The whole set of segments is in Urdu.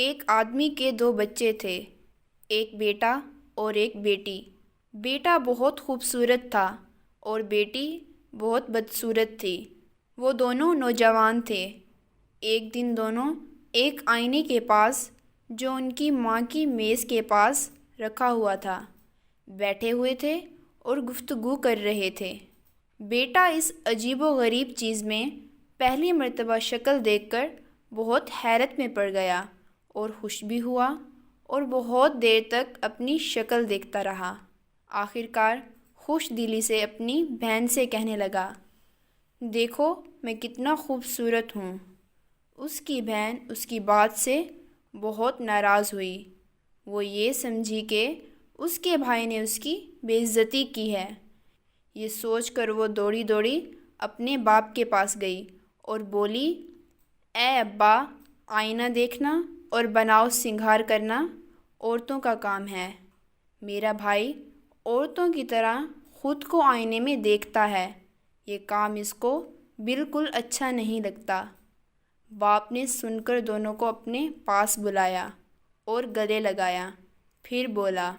ایک آدمی کے دو بچے تھے، ایک بیٹا اور ایک بیٹی۔ بیٹا بہت خوبصورت تھا اور بیٹی بہت بدصورت تھی۔ وہ دونوں نوجوان تھے۔ ایک دن دونوں ایک آئینے کے پاس، جو ان کی ماں کی میز کے پاس رکھا ہوا تھا، بیٹھے ہوئے تھے اور گفتگو کر رہے تھے۔ بیٹا اس عجیب و غریب چیز میں پہلی مرتبہ شکل دیکھ کر بہت حیرت میں پڑ گیا اور خوش بھی ہوا اور بہت دیر تک اپنی شکل دیکھتا رہا۔ آخرکار خوش دلی سے اپنی بہن سے کہنے لگا، دیکھو میں کتنا خوبصورت ہوں۔ اس کی بہن اس کی بات سے بہت ناراض ہوئی۔ وہ یہ سمجھی کہ اس کے بھائی نے اس کی بے عزتی کی ہے۔ یہ سوچ کر وہ دوڑی دوڑی اپنے باپ کے پاس گئی اور بولی، اے ابا، آئینہ دیکھنا اور بناؤ سنگھار کرنا عورتوں کا کام ہے۔ میرا بھائی عورتوں کی طرح خود کو آئینے میں دیکھتا ہے، یہ کام اس کو بالکل اچھا نہیں لگتا۔ باپ نے سن کر دونوں کو اپنے پاس بلایا اور گلے لگایا، پھر بولا،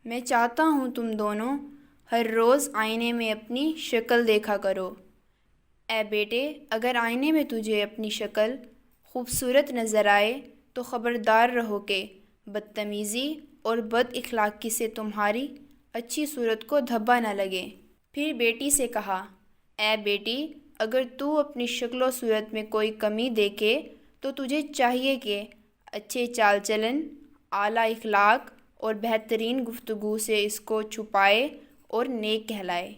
میں چاہتا ہوں تم دونوں ہر روز آئینے میں اپنی شکل دیکھا کرو۔ اے بیٹے، اگر آئینے میں تجھے اپنی شکل خوبصورت نظر آئے تو خبردار رہو کہ بدتمیزی اور بد اخلاقی سے تمہاری اچھی صورت کو دھبا نہ لگے۔ پھر بیٹی سے کہا، اے بیٹی، اگر تو اپنی شکل و صورت میں کوئی کمی دیکھے تو تجھے چاہیے کہ اچھے چال چلن، اعلیٰ اخلاق اور بہترین گفتگو سے اس کو چھپائے اور نیک کہلائے۔